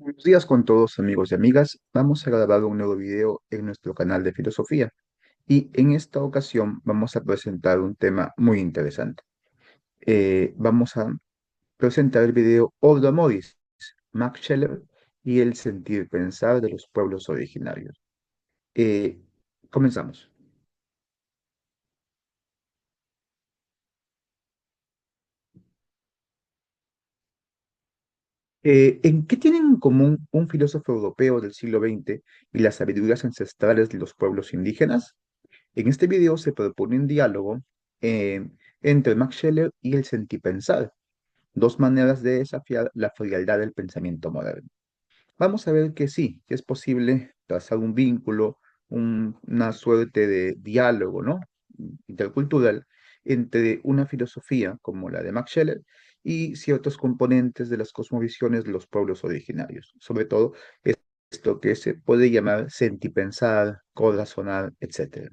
Buenos días con todos amigos y amigas. Vamos a grabar un nuevo video en nuestro canal de filosofía y en esta ocasión vamos a presentar un tema muy interesante. Vamos a presentar el video Ordo Amoris, Max Scheler y el sentir pensar de los pueblos originarios. Eh, Comenzamos. ¿En qué tienen en común un filósofo europeo del siglo XX y las sabidurías ancestrales de los pueblos indígenas? En este video se propone un diálogo eh, entre Max Scheler y el sentipensar, dos maneras de desafiar la frialdad del pensamiento moderno. Vamos a ver que sí, que es posible trazar un vínculo, una suerte de diálogo, ¿no? Intercultural entre una filosofía como la de Max Scheler y ciertos componentes de las cosmovisiones de los pueblos originarios, sobre todo esto que se puede llamar sentipensar, corazonar, etc.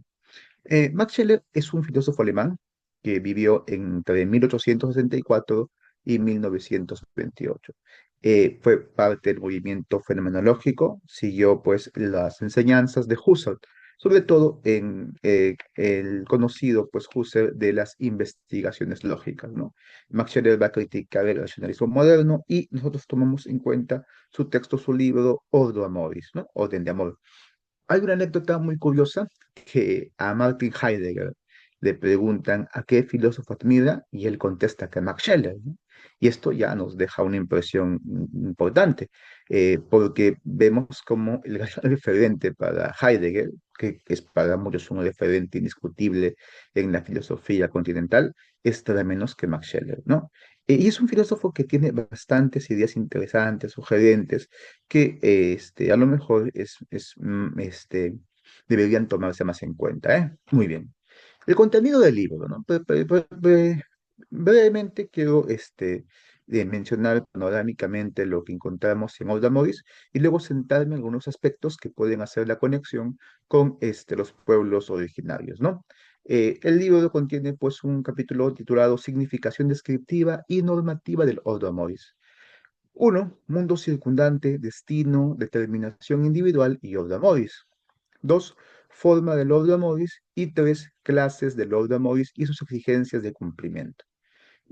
Max Scheler es un filósofo alemán que vivió entre 1864 y 1928. Fue parte del movimiento fenomenológico, siguió pues las enseñanzas de Husserl, sobre todo en el conocido pues Husserl de las investigaciones lógicas, ¿no? Max Scheler va a criticar el racionalismo moderno y nosotros tomamos en cuenta su texto, su libro Ordo Amoris, ¿no? Orden de amor. Hay una anécdota muy curiosa que a Martin Heidegger le preguntan a qué filósofo admira y él contesta que a Max Scheler, ¿no? Y esto ya nos deja una impresión importante, porque vemos como el gran referente para Heidegger, que es para muchos un referente indiscutible en la filosofía continental, es nada menos que Max Scheler, ¿no? Y es un filósofo que tiene bastantes ideas interesantes, sugerentes, que a lo mejor deberían tomarse más en cuenta, ¿eh? Muy bien. El contenido del libro, ¿no? Brevemente quiero mencionar panorámicamente lo que encontramos en Oda Morris y luego sentarme en algunos aspectos que pueden hacer la conexión con los pueblos originarios, ¿no? El libro contiene pues un capítulo titulado Significación descriptiva y normativa del Oda Morris. Uno, mundo circundante, destino, determinación individual y obra moris. Dos, forma del obra moris. Y tres, clases del obra moris y sus exigencias de cumplimiento.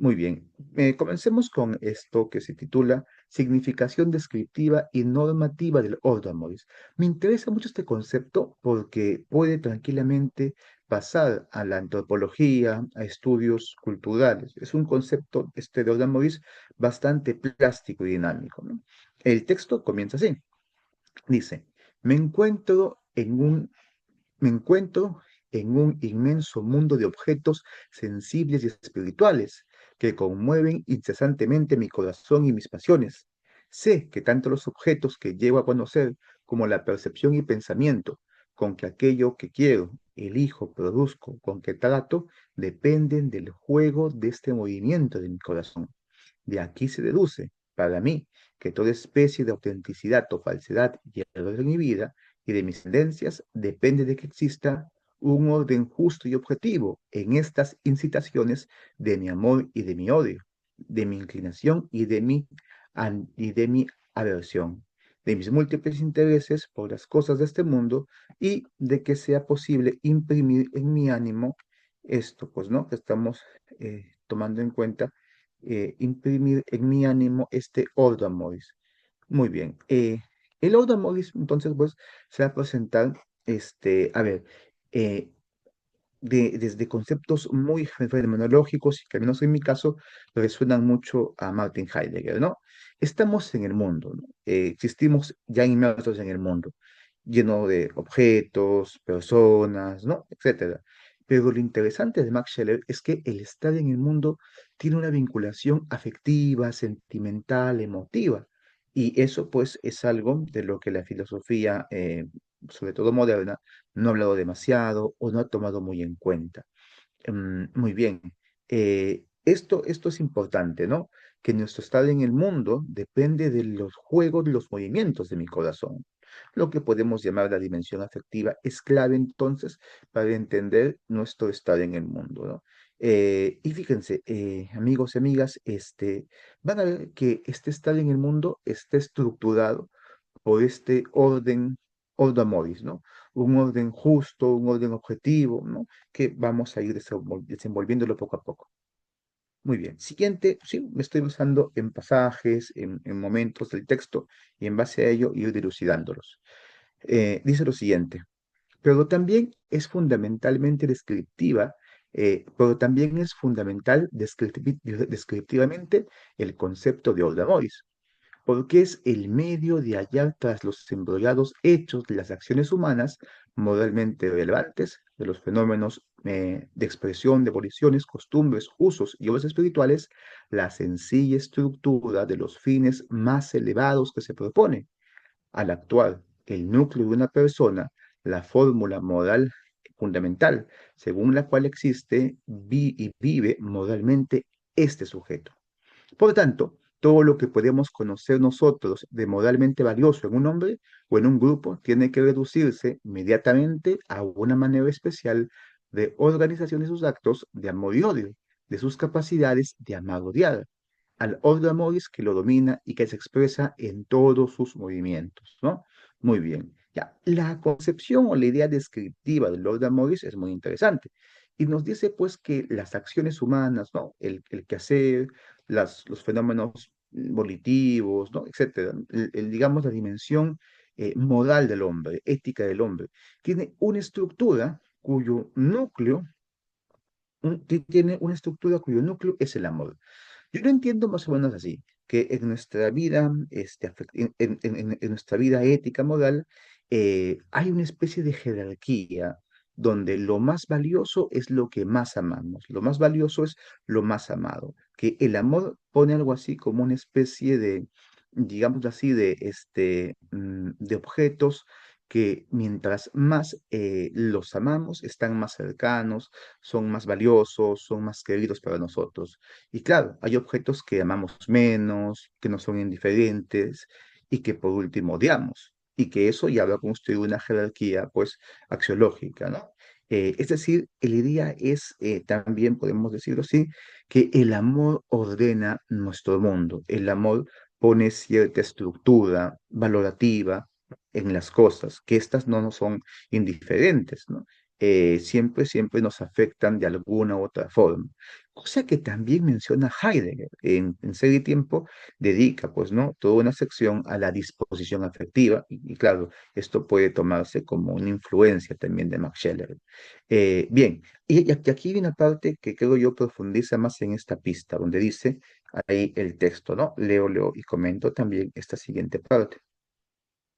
Muy bien, comencemos con esto que se titula Significación descriptiva y normativa del Ordo Amoris. Me interesa mucho este concepto porque puede tranquilamente pasar a la antropología, a estudios culturales. Es un concepto, este de Ordo Amoris, bastante plástico y dinámico, ¿no? El texto comienza así. Dice, me encuentro en un me encuentro en un inmenso mundo de objetos sensibles y espirituales que conmueven incesantemente mi corazón y mis pasiones. Sé que tanto los objetos que llego a conocer como la percepción y pensamiento con que aquello que quiero, elijo, produzco, con que trato, dependen del juego de este movimiento de mi corazón. De aquí se deduce, para mí, que toda especie de autenticidad o falsedad y error de mi vida y de mis tendencias depende de que exista un orden justo y objetivo en estas incitaciones de mi amor y de mi odio, de mi inclinación y de mi aversión, de mis múltiples intereses por las cosas de este mundo y de que sea posible imprimir en mi ánimo esto, pues, ¿no? Que estamos tomando en cuenta imprimir en mi ánimo este Ordo Amoris. Muy bien. El Ordo Amoris, entonces, pues, se va a presentar, a ver, eh, desde conceptos muy fenomenológicos y que al menos en mi caso resuenan mucho a Martin Heidegger, ¿no? Estamos en el mundo, ¿no? Existimos ya inmersos en el mundo, lleno de objetos, personas, ¿no? Etcétera. Pero lo interesante de Max Scheler es que el estar en el mundo tiene una vinculación afectiva, sentimental, emotiva. Y eso pues es algo de lo que la filosofía, sobre todo moderna, no ha hablado demasiado o no ha tomado muy en cuenta. Muy bien. Esto es importante, ¿no? Que nuestro estado en el mundo depende de los juegos, de los movimientos de mi corazón. Lo que podemos llamar la dimensión afectiva es clave entonces para entender nuestro estado en el mundo, ¿no? Y fíjense, amigos y amigas, van a ver que este estado en el mundo está estructurado por este orden moris, ¿no? Un orden justo, un orden objetivo, ¿no? Que vamos a ir desenvolviéndolo poco a poco. Muy bien. Siguiente, sí, me estoy basando en pasajes, en momentos del texto, y en base a ello ir dilucidándolos. Dice lo siguiente, pero también es fundamentalmente descriptiva, pero también es fundamental descriptivamente el concepto de Old Amoris, porque es el medio de hallar tras los embrollados hechos de las acciones humanas moralmente relevantes, de los fenómenos de expresión, de voliciones, costumbres, usos y obras espirituales, la sencilla estructura de los fines más elevados que se propone. Al actuar el núcleo de una persona, la fórmula moral fundamental, según la cual existe y vive moralmente este sujeto. Por tanto, todo lo que podemos conocer nosotros de moralmente valioso en un hombre o en un grupo tiene que reducirse inmediatamente a una manera especial de organización de sus actos de amor y odio, de sus capacidades de amar o odiar, al ordo amoris que lo domina y que se expresa en todos sus movimientos, ¿no? Muy bien. Ya, la concepción o la idea descriptiva del ordo amoris es muy interesante y nos dice pues que las acciones humanas, ¿no? El quehacer, los fenómenos volitivos, ¿no? Etcétera, digamos la dimensión moral del hombre, ética del hombre, tiene una estructura cuyo núcleo, tiene una estructura cuyo núcleo es el amor. Yo lo entiendo más o menos así, que en nuestra vida, en nuestra vida ética, moral, hay una especie de jerarquía donde lo más valioso es lo que más amamos, lo más valioso es lo más amado, que el amor pone algo así como una especie de, digamos así, de objetos que mientras más los amamos, están más cercanos, son más valiosos, son más queridos para nosotros. Y claro, hay objetos que amamos menos, que nos son indiferentes y que por último odiamos. Y que eso ya va a construir una jerarquía, pues, axiológica, ¿no? Es decir, el idea es, también podemos decirlo así, que el amor ordena nuestro mundo. El amor pone cierta estructura valorativa en las cosas, que estas no nos son indiferentes, ¿no? Siempre nos afectan de alguna u otra forma. Cosa que también menciona Heidegger en Ser y Tiempo, dedica, pues, ¿no? Toda una sección a la disposición afectiva, y claro, esto puede tomarse como una influencia también de Max Scheler. Bien, y aquí viene una parte que creo yo profundiza más en esta pista, donde dice ahí el texto, ¿no? Leo y comento también esta siguiente parte.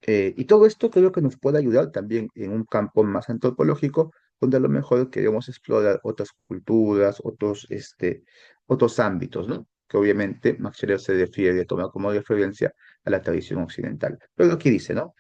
Y todo esto creo que nos puede ayudar también en un campo más antropológico, donde a lo mejor queremos explorar otras culturas, otros ámbitos, ¿no? Que obviamente Max Scheler se refiere a tomar como referencia a la tradición occidental. Pero aquí dice, ¿no?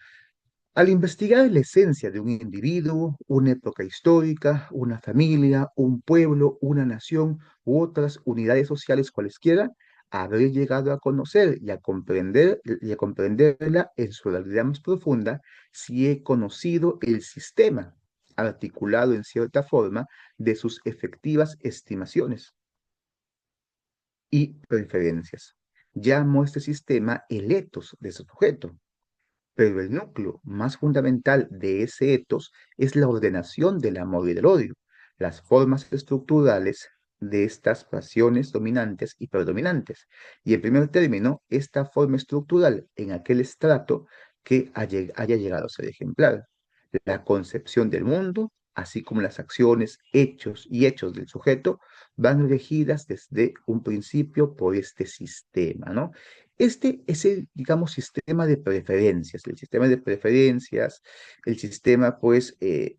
Al investigar la esencia de un individuo, una época histórica, una familia, un pueblo, una nación u otras unidades sociales cualesquiera, habré llegado a conocer y a comprenderla en su realidad más profunda si he conocido el sistema articulado en cierta forma de sus efectivas estimaciones y preferencias. Llamo a este sistema el etos de su sujeto, pero el núcleo más fundamental de ese etos es la ordenación del amor y del odio, las formas estructurales de estas pasiones dominantes y predominantes. Y en primer término, esta forma estructural en aquel estrato que haya llegado a ser ejemplar. La concepción del mundo, así como las acciones, hechos del sujeto, van regidas desde un principio por este sistema, ¿no? Este es el, digamos, sistema de preferencias, el sistema, pues,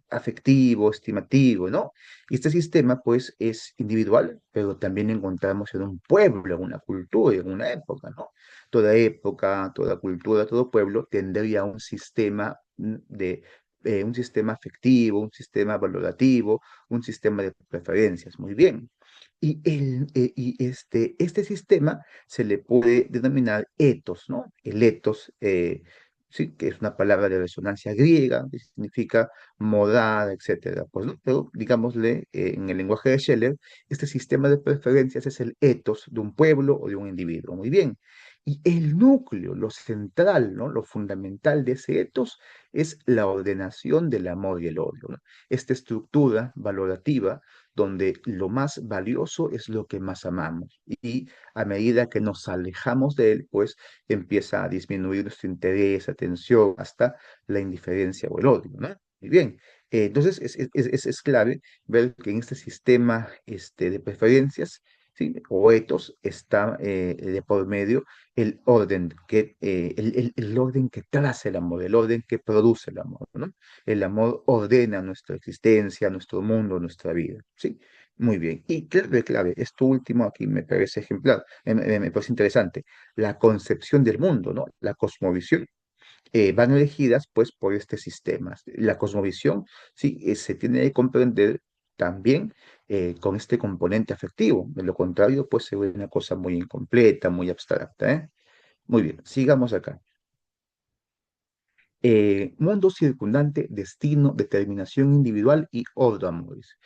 afectivo, estimativo, ¿no? Y este sistema, pues, es individual, pero también encontramos en un pueblo, en una cultura, en una época, ¿no? Toda época, toda cultura, todo pueblo tendría un sistema un sistema afectivo, un sistema valorativo, un sistema de preferencias. Muy bien. Este sistema se le puede denominar etos, ¿no? El etos ¿sí? Que es una palabra de resonancia griega, que significa morada, etcétera. Pues, ¿no? Pero, digámosle, en el lenguaje de Scheller, este sistema de preferencias es el ethos de un pueblo o de un individuo. Muy bien. Y el núcleo, lo central, ¿no? Lo fundamental de ese ethos es la ordenación del amor y el odio, ¿no? Esta estructura valorativa donde lo más valioso es lo que más amamos. Y a medida que nos alejamos de él, pues empieza a disminuir nuestro interés, atención, hasta la indiferencia o el odio, ¿no? Muy bien. Entonces, es clave ver que en este sistema de preferencias, ¿sí? O etos, está de por medio el orden que traza el amor, el orden que produce el amor, ¿no? El amor ordena nuestra existencia, nuestro mundo, nuestra vida, ¿sí? Muy bien. Y clave, esto último aquí me parece ejemplar, me parece interesante la concepción del mundo, ¿no? La cosmovisión, van elegidas pues por este sistema. La cosmovisión, sí, se tiene que comprender también con este componente afectivo. De lo contrario, pues se ve una cosa muy incompleta, muy abstracta, ¿eh? Muy bien, sigamos acá. Mundo circundante, destino, determinación individual y ordre amoris.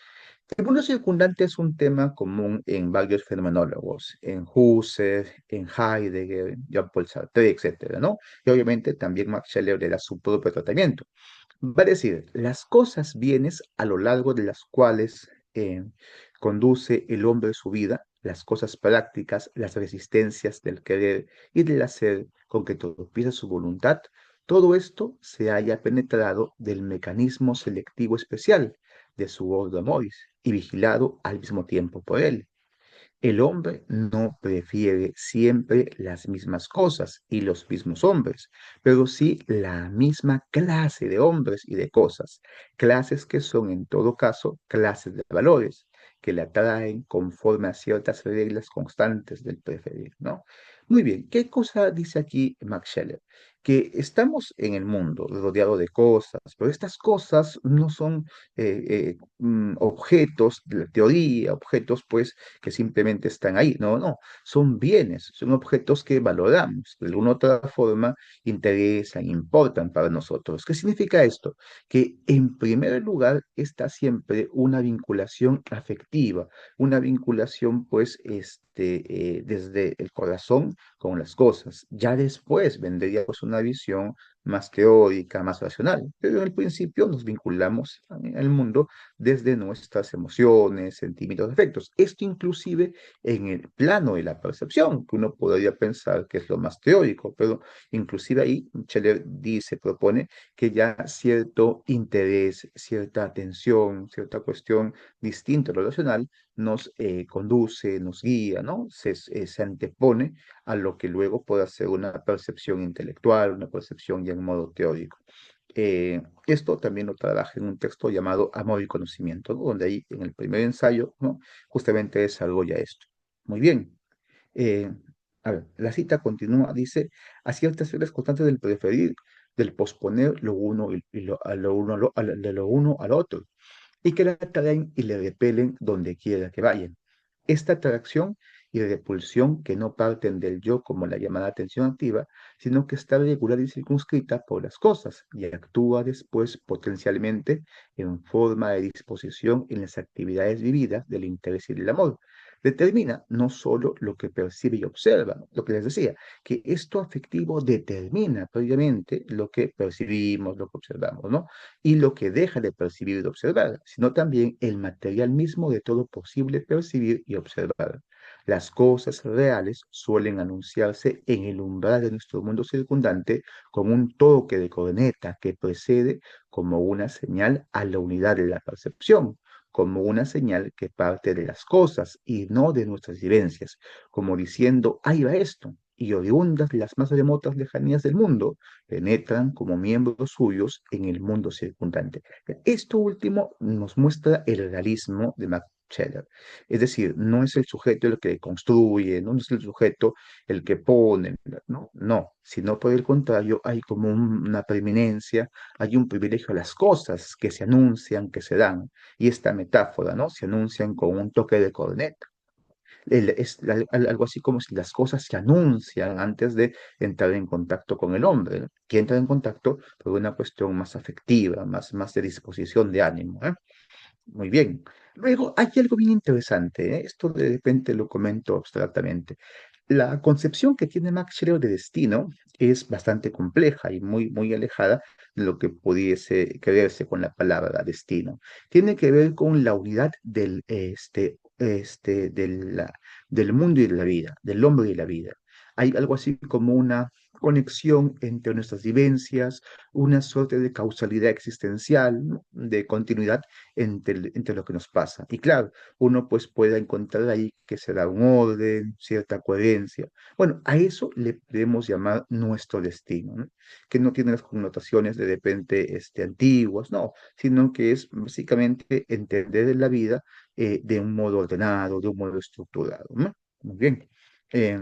El mundo circundante es un tema común en varios fenomenólogos, en Husserl, en Heidegger, Jean-Paul Sartre, etcétera, ¿no? Y obviamente también Max Scheler le da su propio tratamiento. Va a decir, las cosas bienes a lo largo de las cuales conduce el hombre su vida, las cosas prácticas, las resistencias del querer y del hacer con que tropieza su voluntad, todo esto se haya penetrado del mecanismo selectivo especial de su ordo amoris y vigilado al mismo tiempo por él. El hombre no prefiere siempre las mismas cosas y los mismos hombres, pero sí la misma clase de hombres y de cosas, clases que son en todo caso clases de valores, que le atraen conforme a ciertas reglas constantes del preferir, ¿no? Muy bien, ¿qué cosa dice aquí Max Scheler? Que estamos en el mundo rodeado de cosas, pero estas cosas no son objetos de la teoría, objetos pues que simplemente están ahí. No, no, son bienes, son objetos que valoramos, de alguna u otra forma interesan, importan para nosotros. ¿Qué significa esto? Que en primer lugar está siempre una vinculación afectiva, una vinculación pues desde el corazón con las cosas. Ya después vendría pues una visión más teórica, más racional, pero en el principio nos vinculamos al mundo desde nuestras emociones, sentimientos, afectos. Esto inclusive en el plano de la percepción, que uno podría pensar que es lo más teórico, pero inclusive ahí Scheler dice, propone que ya cierto interés, cierta atención, cierta cuestión distinta a lo racional nos conduce, nos guía, ¿no? Se antepone a lo que luego puede ser una percepción intelectual, una percepción ya en modo teórico. Esto también lo trabaja en un texto llamado Amor y Conocimiento, ¿no? Donde ahí en el primer ensayo, ¿no? Justamente desarrolla esto. Muy bien. Eh, a ver, la cita continúa, dice, a ciertas reglas constantes del preferir, del posponer lo uno y a lo uno, de lo uno al otro, y que la atraen y le repelen donde quiera que vayan. Esta atracción y repulsión que no parten del yo como la llamada atención activa, sino que está regular y circunscrita por las cosas y actúa después potencialmente en forma de disposición en las actividades vividas del interés y del amor. Determina no solo lo que percibe y observa, lo que les decía, que esto afectivo determina previamente lo que percibimos, lo que observamos, ¿no? Y lo que deja de percibir y de observar, sino también el material mismo de todo posible percibir y observar. Las cosas reales suelen anunciarse en el umbral de nuestro mundo circundante con un toque de corneta que precede como una señal a la unidad de la percepción, como una señal que parte de las cosas y no de nuestras vivencias, como diciendo, ahí va esto, y oriundas de las más remotas lejanías del mundo, penetran como miembros suyos en el mundo circundante. Esto último nos muestra el realismo de Max Scheler. Es decir, no es el sujeto el que construye, no es el sujeto el que pone, no, no, sino por el contrario, hay como una preeminencia, hay un privilegio a las cosas que se anuncian, que se dan, y esta metáfora, ¿no? Se anuncian con un toque de corneta. Es algo así como si las cosas se anuncian antes de entrar en contacto con el hombre, ¿no? Que entra en contacto por una cuestión más afectiva, más de disposición de ánimo, ¿eh? Muy bien. Luego hay algo bien interesante, ¿eh? Esto de repente lo comento abstractamente. La concepción que tiene Max Scheler de destino es bastante compleja y muy alejada de lo que pudiese creerse con la palabra destino. Tiene que ver con la unidad del mundo y de la vida, del hombre y la vida. Hay algo así como una conexión entre nuestras vivencias, una suerte de causalidad existencial, ¿no? De continuidad entre lo que nos pasa. Y claro, uno pues puede encontrar ahí que se da un orden, cierta coherencia. Bueno, a eso le podemos llamar nuestro destino, ¿no? Que no tiene las connotaciones de repente antiguas, no, sino que es básicamente entender la vida de un modo ordenado, de un modo estructurado, ¿no? Muy bien. Eh,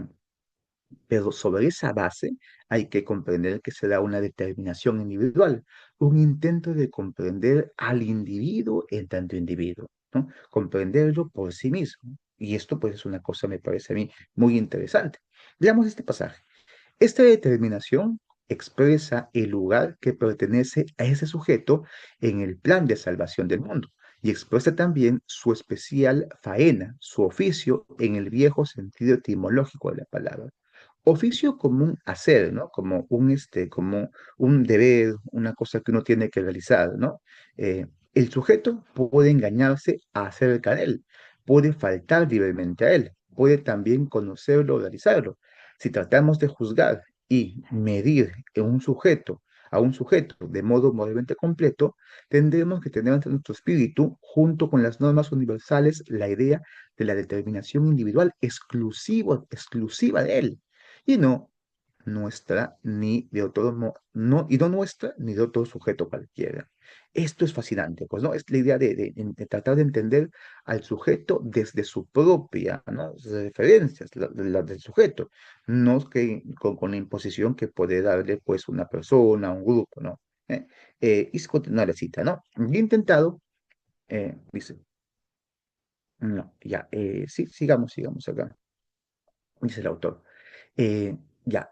pero sobre esa base hay que comprender que se da una determinación individual, un intento de comprender al individuo en tanto individuo, ¿no? Comprenderlo por sí mismo. Y esto pues es una cosa, me parece a mí, muy interesante. Veamos este pasaje. Esta determinación expresa el lugar que pertenece a ese sujeto en el plan de salvación del mundo y expresa también su especial faena, su oficio en el viejo sentido etimológico de la palabra. Oficio como un hacer, ¿no? Como un deber, una cosa que uno tiene que realizar, ¿no? El sujeto puede engañarse acerca de él, puede faltar libremente a él, puede también conocerlo o realizarlo. Si tratamos de juzgar y medir a un sujeto de modo moralmente completo, tendremos que tener ante nuestro espíritu, junto con las normas universales, la idea de la determinación individual exclusiva de él y no nuestra ni de otro no, y no nuestra ni de otro sujeto cualquiera. Esto es fascinante, pues, ¿no? Es la idea de tratar de entender al sujeto desde su propia, ¿no? Referencias, del sujeto, no que con la imposición que puede darle, pues, una persona, un grupo, ¿no? Y se continúa la cita, ¿no? Y he intentado, dice, no, ya, sí, sigamos acá, dice el autor. Eh, ya,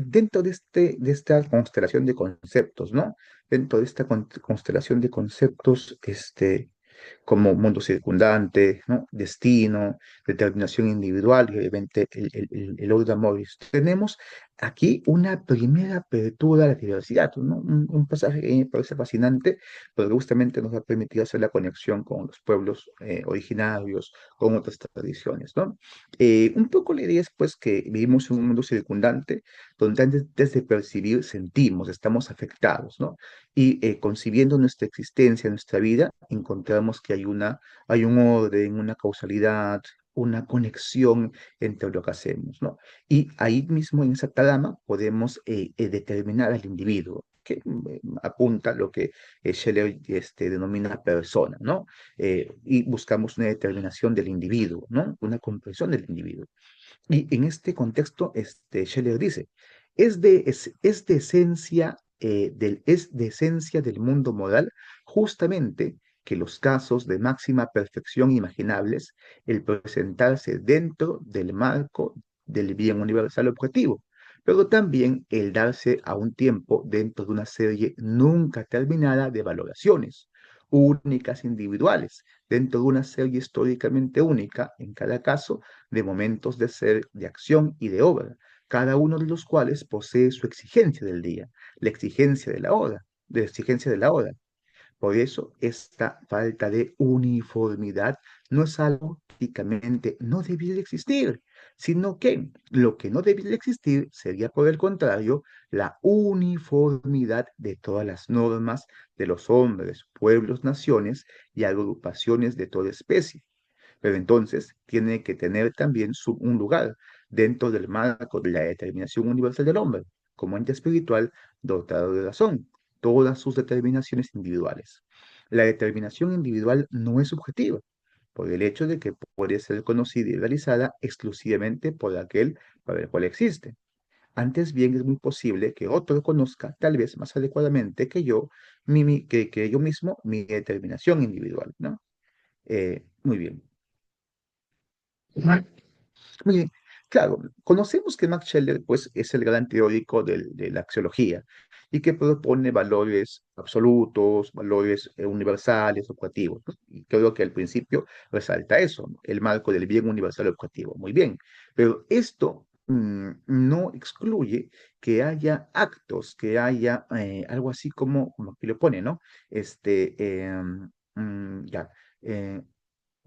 dentro de esta constelación de conceptos, ¿no? Dentro de esta constelación de conceptos, como mundo circundante, ¿no? Destino, determinación individual y obviamente el Oda Morris. Tenemos aquí una primera apertura a la diversidad, ¿no? Un pasaje que me parece fascinante, porque justamente nos ha permitido hacer la conexión con los pueblos originarios, con otras tradiciones, ¿no? Un poco la idea es pues que vivimos en un mundo circundante donde antes de percibir sentimos, estamos afectados, ¿no? Y concibiendo nuestra existencia, nuestra vida, encontramos que hay un orden, una causalidad, una conexión entre lo que hacemos, ¿no? Y ahí mismo en esa trama podemos determinar al individuo, que apunta a lo que Scheller denomina persona, ¿no? Y buscamos una determinación del individuo, ¿no? Una comprensión del individuo. Y en este contexto, Scheller dice, es de esencia del mundo moral justamente que los casos de máxima perfección imaginables, el presentarse dentro del marco del bien universal objetivo, pero también el darse a un tiempo dentro de una serie nunca terminada de valoraciones únicas individuales, dentro de una serie históricamente única en cada caso de momentos de ser, de acción y de obra, cada uno de los cuales posee su exigencia del día, la exigencia de la hora, de la exigencia de la hora. Por eso, esta falta de uniformidad no es algo que típicamente no debiera existir, sino que lo que no debiera existir sería, por el contrario, la uniformidad de todas las normas de los hombres, pueblos, naciones y agrupaciones de toda especie. Pero entonces tiene que tener también un lugar dentro del marco de la determinación universal del hombre, como ente espiritual dotado de razón, todas sus determinaciones individuales. La determinación individual no es subjetiva, por el hecho de que puede ser conocida y realizada exclusivamente por aquel para el cual existe. Antes bien, es muy posible que otro conozca, tal vez más adecuadamente que yo, que yo mismo, mi determinación individual, ¿no? Muy bien. Muy bien. Claro, conocemos que Max Scheler pues, es el gran teórico de la axiología y que propone valores absolutos, valores universales, objetivos, ¿no? Y creo que al principio resalta eso, ¿no? El marco del bien universal objetivo. Muy bien, pero esto no excluye que haya actos, que haya algo así como aquí lo pone, ¿no? Ya. eh,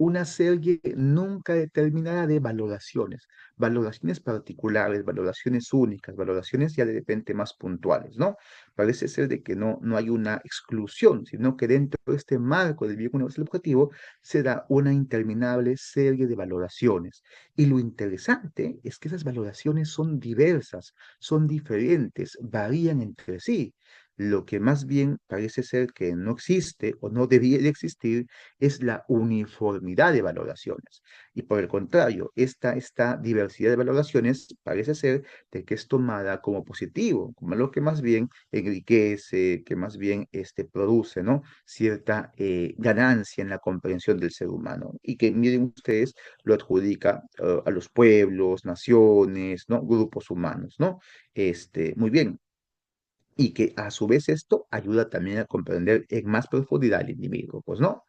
una serie nunca determinada de valoraciones, valoraciones particulares, valoraciones únicas, valoraciones ya de repente más puntuales, ¿no? Parece ser de que no hay una exclusión, sino que dentro de este marco del bien universal objetivo se da una interminable serie de valoraciones. Y lo interesante es que esas valoraciones son diversas, son diferentes, varían entre sí. Lo que más bien parece ser que no existe o no debía de existir es la uniformidad de valoraciones. Y por el contrario, esta diversidad de valoraciones parece ser de que es tomada como positivo, como algo que más bien enriquece, que más bien produce, ¿no? Cierta ganancia en la comprensión del ser humano. Y que, miren ustedes, lo adjudica a los pueblos, naciones, ¿no? Grupos humanos, ¿no? Muy bien, y que a su vez esto ayuda también a comprender en más profundidad al individuo, pues no.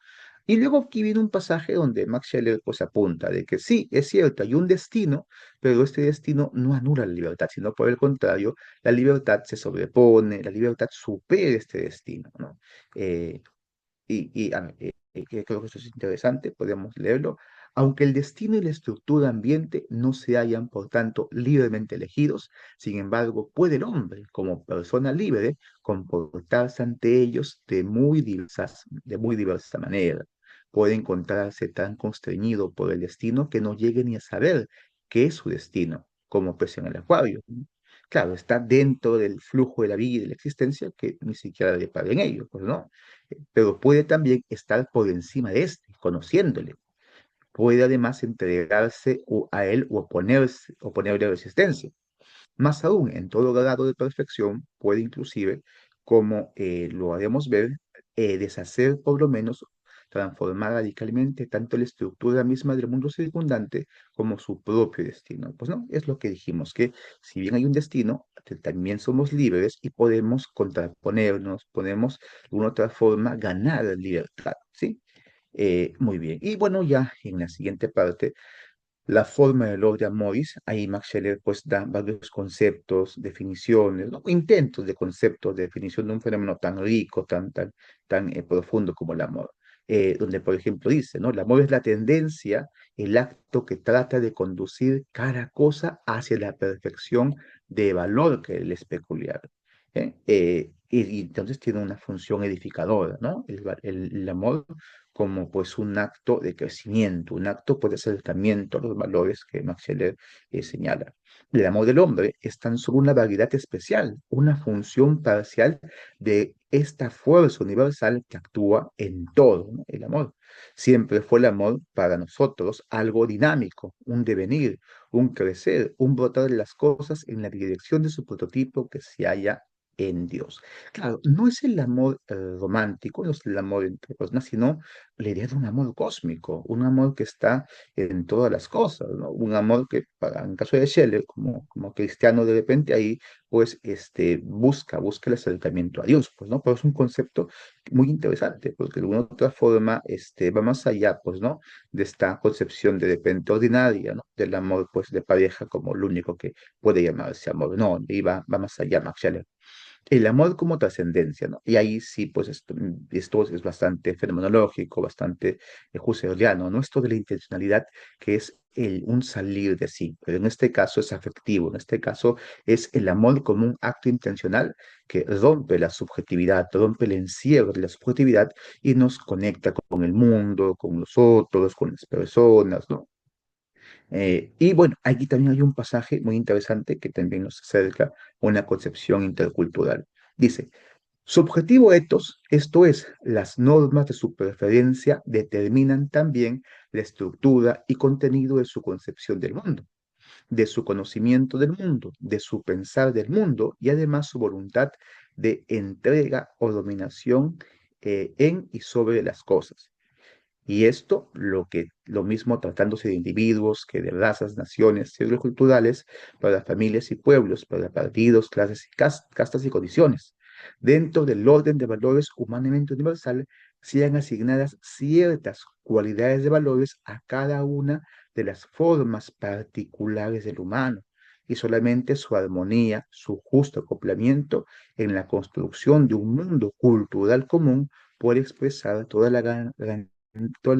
Y luego aquí viene un pasaje donde Max Scheler pues apunta de que sí, es cierto, hay un destino, pero este destino no anula la libertad, sino por el contrario, la libertad se sobrepone, la libertad supera este destino, ¿no? Eh, que creo que esto es interesante, podemos leerlo. Aunque el destino y la estructura ambiente no se hayan, por tanto, libremente elegidos, sin embargo, puede el hombre, como persona libre, comportarse ante ellos de muy diversa manera. Puede encontrarse tan constreñido por el destino que no llegue ni a saber qué es su destino, como pez en el acuario. Claro, está dentro del flujo de la vida y de la existencia que ni siquiera le para en ello, pues no, pero puede también estar por encima de este, conociéndole. Puede además entregarse a él o oponerle resistencia. Más aún, en todo grado de perfección, puede inclusive, como lo haremos ver, deshacer por lo menos, transformar radicalmente tanto la estructura misma del mundo circundante como su propio destino. Pues no, es lo que dijimos, que si bien hay un destino, también somos libres y podemos contraponernos, podemos de una u otra forma ganar libertad, ¿sí? Muy bien. Y bueno, ya en la siguiente parte la forma del obra Morris, ahí Max Scheler pues da varios conceptos, definiciones, ¿no? Intentos de conceptos, de definición de un fenómeno tan rico, tan profundo como el amor. Donde, por ejemplo, dice, ¿no? El amor es la tendencia, el acto que trata de conducir cada cosa hacia la perfección de valor que le es peculiar. Y entonces tiene una función edificadora, ¿no? El amor como pues un acto de crecimiento, un acto pues, de acercamiento a los valores que Max Scheler señala. El amor del hombre es tan solo una variedad especial, una función parcial de esta fuerza universal que actúa en todo, ¿no? El amor. Siempre fue el amor para nosotros algo dinámico, un devenir, un crecer, un brotar de las cosas en la dirección de su prototipo que se halla en Dios. Claro, no es el amor romántico, no es el amor entre personas, sino la idea de un amor cósmico, un amor que está en todas las cosas, ¿no? Un amor que, en el caso de Scheller, como cristiano de repente ahí, pues, busca el acercamiento a Dios, pues, ¿no? Pero es un concepto muy interesante, porque de una u otra forma, va más allá, pues, ¿no? De esta concepción de repente ordinaria, ¿no? Del amor, pues, de pareja como lo único que puede llamarse amor. No, y va más allá, Max Scheller. El amor como trascendencia, ¿no? Y ahí sí, pues esto es bastante fenomenológico, bastante husserliano, ¿no? Esto de la intencionalidad que es un salir de sí, pero en este caso es afectivo, en este caso es el amor como un acto intencional que rompe la subjetividad, rompe el encierro de la subjetividad y nos conecta con el mundo, con los otros, con las personas, ¿no? Y bueno, aquí también hay un pasaje muy interesante que también nos acerca a una concepción intercultural. Dice, su objetivo etos, esto es, las normas de su preferencia, determinan también la estructura y contenido de su concepción del mundo, de su conocimiento del mundo, de su pensar del mundo y además su voluntad de entrega o dominación en y sobre las cosas. Y esto, lo mismo tratándose de individuos que de razas, naciones, siglos culturales, para familias y pueblos, para partidos, clases y castas y condiciones. Dentro del orden de valores humanamente universal, sean asignadas ciertas cualidades de valores a cada una de las formas particulares del humano, y solamente su armonía, su justo acoplamiento en la construcción de un mundo cultural común puede expresar toda la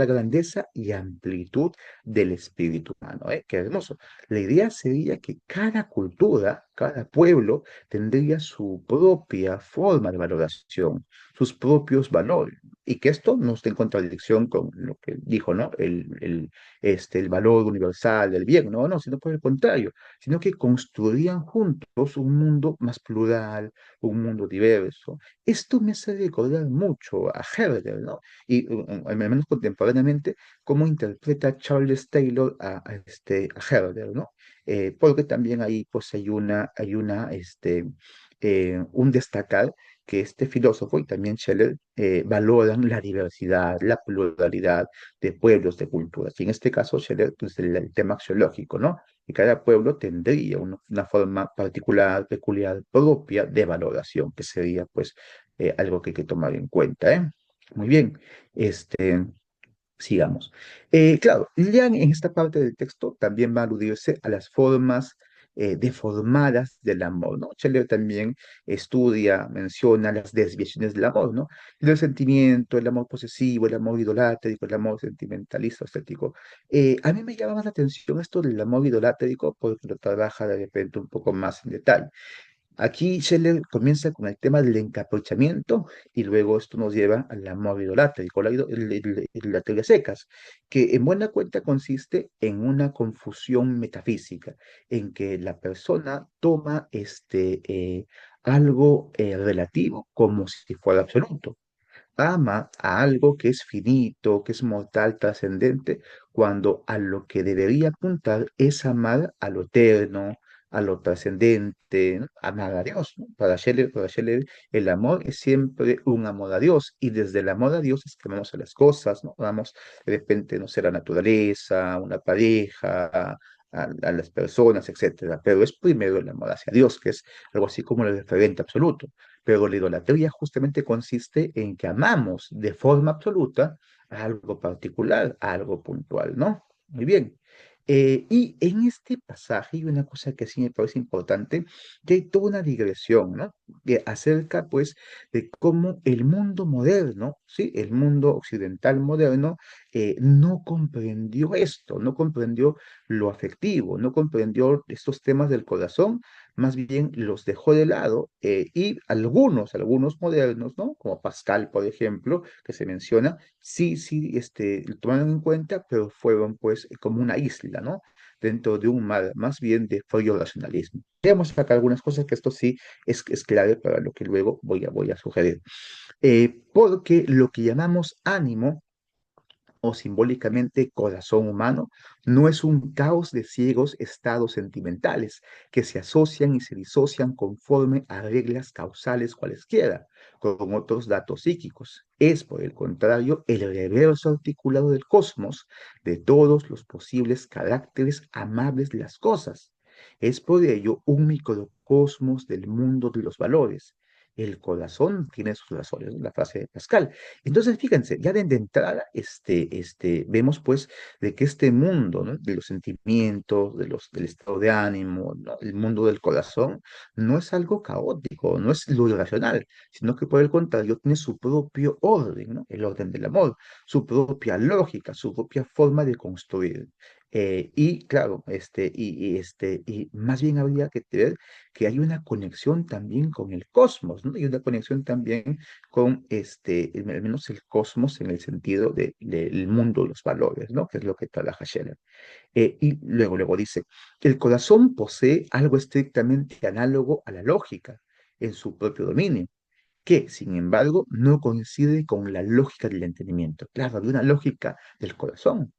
grandeza y amplitud del espíritu humano, ¿eh? Qué hermoso. La idea sería que cada cultura, cada pueblo tendría su propia forma de valoración, sus propios valores, y que esto no esté en contradicción con lo que dijo, ¿no? El valor universal del bien, no, no, sino por el contrario, sino que construirían juntos un mundo más plural, un mundo diverso. Esto me hace recordar mucho a Herder, ¿no? Y al menos contemporáneamente, cómo interpreta Charles Taylor a Herder, ¿no? Porque también ahí pues un destacar que este filósofo y también Scheller valoran la diversidad, la pluralidad de pueblos, de culturas. Y en este caso, Scheller, pues el tema axiológico, ¿no? Y cada pueblo tendría una forma particular, peculiar, propia de valoración, que sería pues algo que hay que tomar en cuenta, ¿eh? Muy bien, este, sigamos. Claro, ya en esta parte del texto también va a aludirse a las formas deformadas del amor, ¿no? Scheller también estudia, menciona las desviaciones del amor, ¿no? El sentimiento, el amor posesivo, el amor idolátrico, el amor sentimentalista, estético. A mí me llama más la atención esto del amor idolátrico porque lo trabaja de repente un poco más en detalle. Aquí Scheller comienza con el tema del encaprichamiento y luego esto nos lleva al amor idolátrico, la teoría secas, que en buena cuenta consiste en una confusión metafísica, en que la persona toma algo relativo como si fuera absoluto. Ama a algo que es finito, que es mortal, trascendente, cuando a lo que debería apuntar es amar a lo eterno, a lo trascendente, ¿no? Amar a Dios, ¿no? Para Scheller, el amor es siempre un amor a Dios, y desde el amor a Dios es que amamos a las cosas, ¿no? Amamos de repente, no sé, la naturaleza, una pareja, a las personas, etcétera. Pero es primero el amor hacia Dios, que es algo así como el referente absoluto. Pero la idolatría justamente consiste en que amamos de forma absoluta a algo particular, a algo puntual, ¿no? Muy bien. Y en este pasaje hay una cosa que sí me parece importante, que hay toda una digresión, ¿no? Acerca, pues, de cómo el mundo moderno, ¿sí? El mundo occidental moderno no comprendió esto, no comprendió lo afectivo, no comprendió estos temas del corazón, más bien los dejó de lado y algunos modernos, ¿no? Como Pascal, por ejemplo, que se menciona, sí, lo tomaron en cuenta, pero fueron pues como una isla, ¿no? Dentro de un mar más bien de frío racionalismo. Veamos acá algunas cosas que esto sí es clave para lo que luego voy a sugerir. Porque lo que llamamos ánimo o simbólicamente corazón humano, no es un caos de ciegos estados sentimentales que se asocian y se disocian conforme a reglas causales cualesquiera, con otros datos psíquicos. Es, por el contrario, el reverso articulado del cosmos, de todos los posibles caracteres amables de las cosas. Es por ello un microcosmos del mundo de los valores. El corazón tiene sus razones, la frase de Pascal. Entonces, fíjense, ya de entrada, vemos pues de que este mundo, ¿no? De los sentimientos, del estado de ánimo, ¿no? El mundo del corazón, no es algo caótico, no es lo irracional, sino que por el contrario tiene su propio orden, ¿no? El orden del amor, su propia lógica, su propia forma de construir. Y claro, y más bien habría que ver que hay una conexión también con el cosmos, ¿no? Y una conexión también con al menos el cosmos en el sentido del mundo de los valores, ¿no? Que es lo que trabaja Scheller. Y luego dice, el corazón posee algo estrictamente análogo a la lógica en su propio dominio, que, sin embargo, no coincide con la lógica del entendimiento. Claro, hay una lógica del corazón,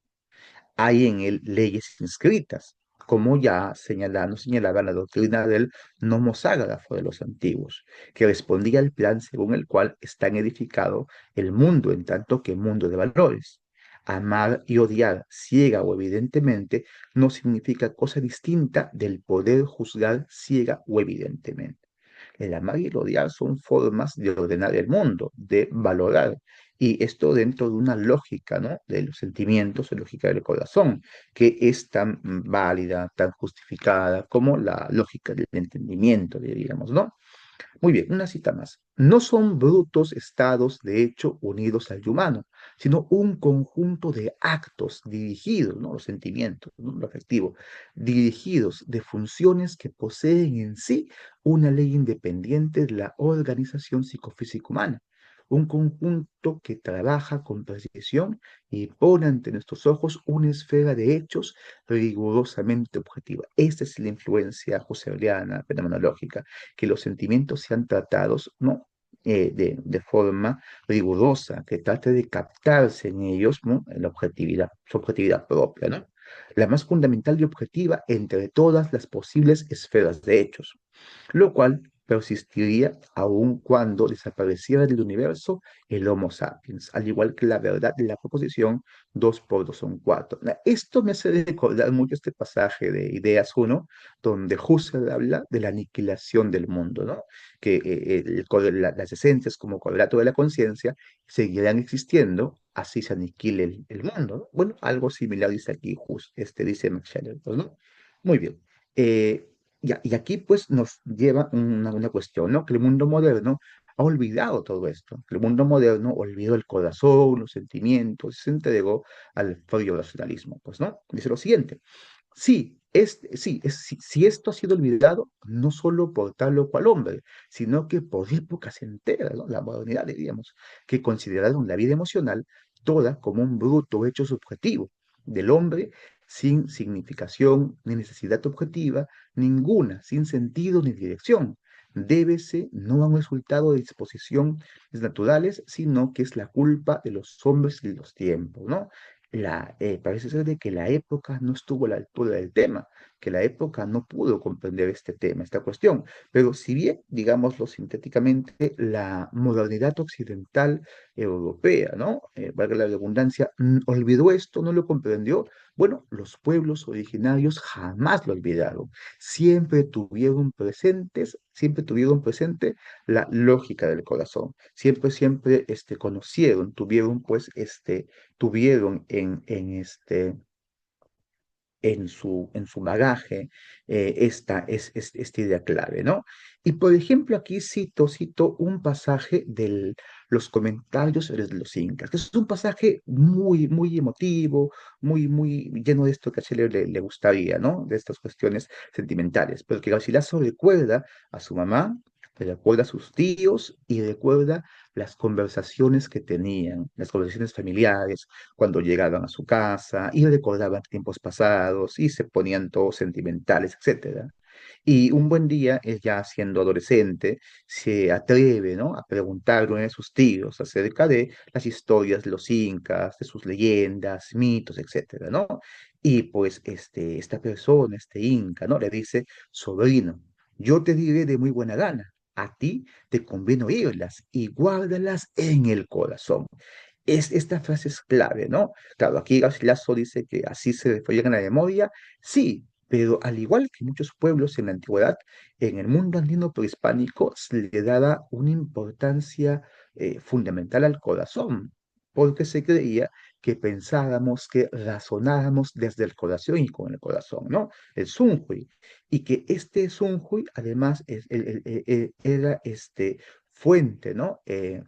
hay en él leyes inscritas, como ya señalaba la doctrina del Nomos Ágrafo de los antiguos, que respondía al plan según el cual está edificado el mundo en tanto que mundo de valores. Amar y odiar, ciega o evidentemente, no significa cosa distinta del poder juzgar ciega o evidentemente. El amar y el odiar son formas de ordenar el mundo, de valorar. Y esto dentro de una lógica, ¿no? De los sentimientos, lógica del corazón, que es tan válida, tan justificada como la lógica del entendimiento, diríamos, ¿no? Muy bien, una cita más. No son brutos estados de hecho unidos al humano, sino un conjunto de actos dirigidos, ¿no? Los sentimientos, ¿no? Lo afectivo, dirigidos de funciones que poseen en sí una ley independiente de la organización psicofísica humana. Un conjunto que trabaja con precisión y pone ante nuestros ojos una esfera de hechos rigurosamente objetiva. Esta es la influencia husserliana, fenomenológica, que los sentimientos sean tratados, ¿no? De forma rigurosa, que trate de captarse en ellos, ¿no? La objetividad, su objetividad propia, ¿no? La más fundamental y objetiva entre todas las posibles esferas de hechos, lo cual persistiría aun cuando desapareciera del universo el Homo sapiens, al igual que la verdad de la proposición 2 por 2 son 4. Esto me hace recordar mucho este pasaje de Ideas 1, donde Husserl habla de la aniquilación del mundo, ¿no? Que las esencias como cuadrato de la conciencia seguirán existiendo, así se aniquile el mundo, ¿no? Bueno, algo similar dice aquí, dice Max Scheler, pues, ¿no? Muy bien. Eh, y aquí pues nos lleva una cuestión, ¿no? Que el mundo moderno ha olvidado todo esto, que el mundo moderno olvidó el corazón, los sentimientos, se entregó al frío racionalismo, pues, ¿no? Dice lo siguiente, si esto ha sido olvidado, no solo por tal o cual hombre, sino que por épocas enteras, ¿no? La modernidad, diríamos, que consideraron la vida emocional toda como un bruto hecho subjetivo del hombre sin significación ni necesidad objetiva ninguna, sin sentido ni dirección. Débese no a un resultado de disposiciones naturales, sino que es la culpa de los hombres y de los tiempos, ¿no? Parece ser de que la época no estuvo a la altura del tema, que la época no pudo comprender este tema, esta cuestión. Pero si bien, digámoslo sintéticamente, la modernidad occidental europea, ¿no? Valga la redundancia, olvidó esto, no lo comprendió. Bueno, los pueblos originarios jamás lo olvidaron. Siempre tuvieron presente la lógica del corazón. Siempre, conocieron, tuvieron en su bagaje esta idea clave, ¿no? Y por ejemplo, aquí cito un pasaje de los comentarios de los incas, que es un pasaje muy emotivo, muy lleno de esto que a Chile le gustaría, ¿no? De estas cuestiones sentimentales, porque Garcilaso recuerda a su mamá, recuerda a sus tíos y recuerda las conversaciones que tenían, las conversaciones familiares, cuando llegaban a su casa y recordaban tiempos pasados y se ponían todos sentimentales, etcétera. Y un buen día, él ya siendo adolescente, se atreve, ¿no? A preguntarle a uno de sus tíos acerca de las historias de los incas, de sus leyendas, mitos, etcétera, ¿no? Y pues esta persona, este inca, ¿no? Le dice, sobrino, yo te diré de muy buena gana. A ti te conviene oírlas y guárdalas en el corazón. Esta frase es clave, ¿no? Claro, aquí Garcilaso dice que así se refleja en la memoria, sí, pero al igual que muchos pueblos en la antigüedad, en el mundo andino prehispánico se le daba una importancia fundamental al corazón, porque se creía que pensábamos, que razonáramos desde el corazón y con el corazón, ¿no? El sunhui. Y que este sunhui, además, era fuente, ¿no?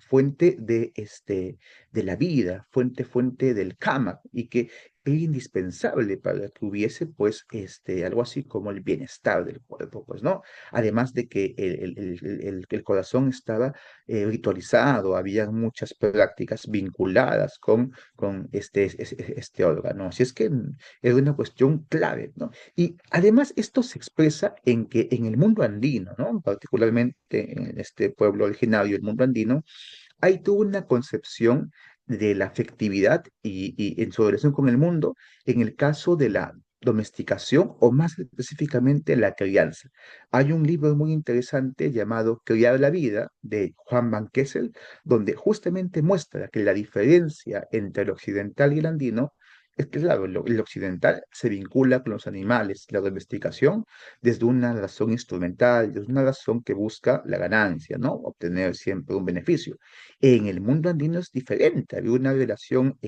Fuente de la vida, fuente del kama, y que era indispensable para que hubiese, pues, algo así como el bienestar del cuerpo, pues, ¿no? Además de que el corazón estaba ritualizado, había muchas prácticas vinculadas con este órgano. Así es que es una cuestión clave, ¿no? Y además esto se expresa en que en el mundo andino, ¿no? Particularmente en este pueblo originario, el mundo andino, hay tuvo una concepción de la afectividad y en su relación con el mundo, en el caso de domesticación o más específicamente la crianza. Hay un libro muy interesante llamado Criar la vida de Juan Van Kessel, donde justamente muestra que la diferencia entre el occidental y el andino es que, claro, el occidental se vincula con los animales, la domesticación, desde una razón instrumental, desde una razón que busca la ganancia, ¿no? Obtener siempre un beneficio. En el mundo andino es diferente, hay una relación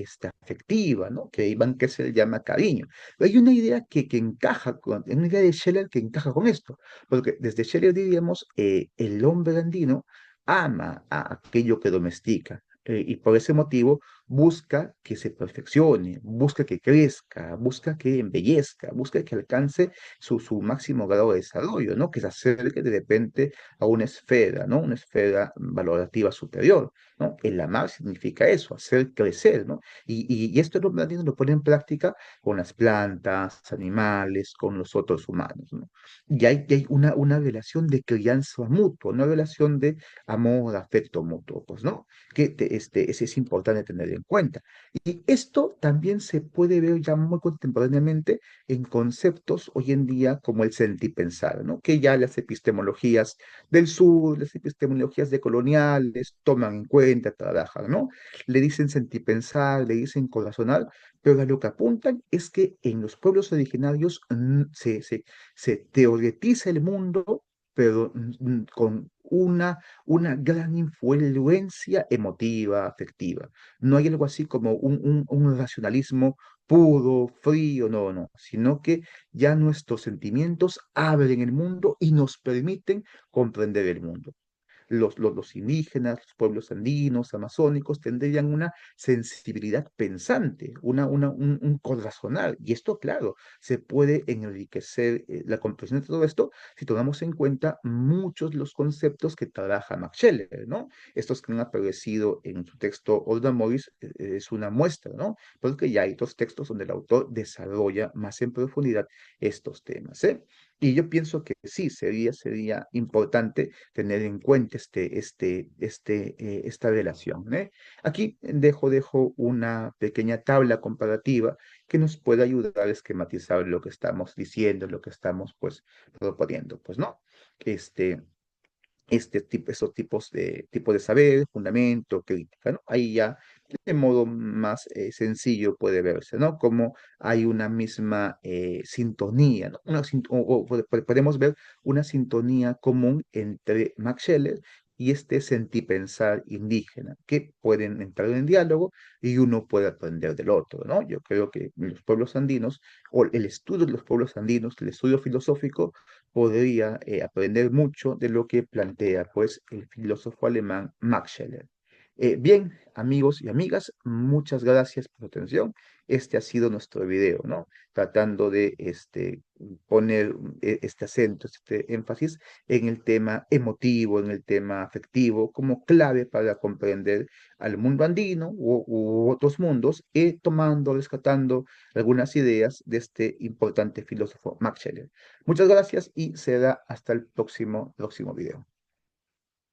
afectiva, ¿no? Que Iván Kessel llama cariño. Pero hay una idea que encaja con, hay una idea de Scheller que encaja con esto, porque desde Scheller diríamos, el hombre andino ama a aquello que domestica. Y por ese motivo busca que se perfeccione, busca que crezca, busca que embellezca, busca que alcance su máximo grado de desarrollo, ¿no? Que se acerque de repente a una esfera, ¿no? Una esfera valorativa superior, ¿no? El amar significa eso, hacer crecer, ¿no? Y esto el hombre andino lo pone en práctica con las plantas, animales, con los otros humanos, ¿no? Y hay una relación de crianza mutua, una relación de amor, afecto mutuo, pues, ¿no? Que es importante tener en cuenta. Y esto también se puede ver ya muy contemporáneamente en conceptos hoy en día como el sentipensar, ¿no? Que ya las epistemologías del sur, las epistemologías decoloniales toman en cuenta, trabajan, ¿no? Le dicen sentipensar, le dicen corazonar, pero a lo que apuntan es que en los pueblos originarios se teoretiza el mundo, pero con una gran influencia emotiva, afectiva. No hay algo así como un racionalismo puro, frío, no, no, sino que ya nuestros sentimientos abren el mundo y nos permiten comprender el mundo. Los indígenas, los pueblos andinos, amazónicos, tendrían una sensibilidad pensante, un corazonar. Y esto, claro, se puede enriquecer la comprensión de todo esto si tomamos en cuenta muchos de los conceptos que trabaja Max Scheler, ¿no? Estos que han aparecido en su texto Old Morris es una muestra, ¿no? Porque ya hay otros textos donde el autor desarrolla más en profundidad estos temas, ¿eh? Y yo pienso que sí, sería importante tener en cuenta esta relación, ¿eh? Aquí dejo una pequeña tabla comparativa que nos puede ayudar a esquematizar lo que estamos diciendo, lo que estamos, pues, proponiendo, pues, ¿no? Este, esos tipos de saber, fundamento, crítica, ¿no? Ahí ya de modo más sencillo puede verse, ¿no? Como hay una misma sintonía, ¿no? Podemos ver una sintonía común entre Max Scheler y este sentipensar indígena, que pueden entrar en diálogo y uno puede aprender del otro, ¿no? Yo creo que los pueblos andinos, o el estudio de los pueblos andinos, el estudio filosófico, podría aprender mucho de lo que plantea pues el filósofo alemán Max Scheler. Bien, amigos y amigas, muchas gracias por su atención. Este ha sido nuestro video, ¿no? Tratando de poner este acento, este énfasis en el tema emotivo, en el tema afectivo, como clave para comprender al mundo andino u otros mundos, y tomando, rescatando algunas ideas de este importante filósofo Max Scheler. Muchas gracias y será hasta el próximo video.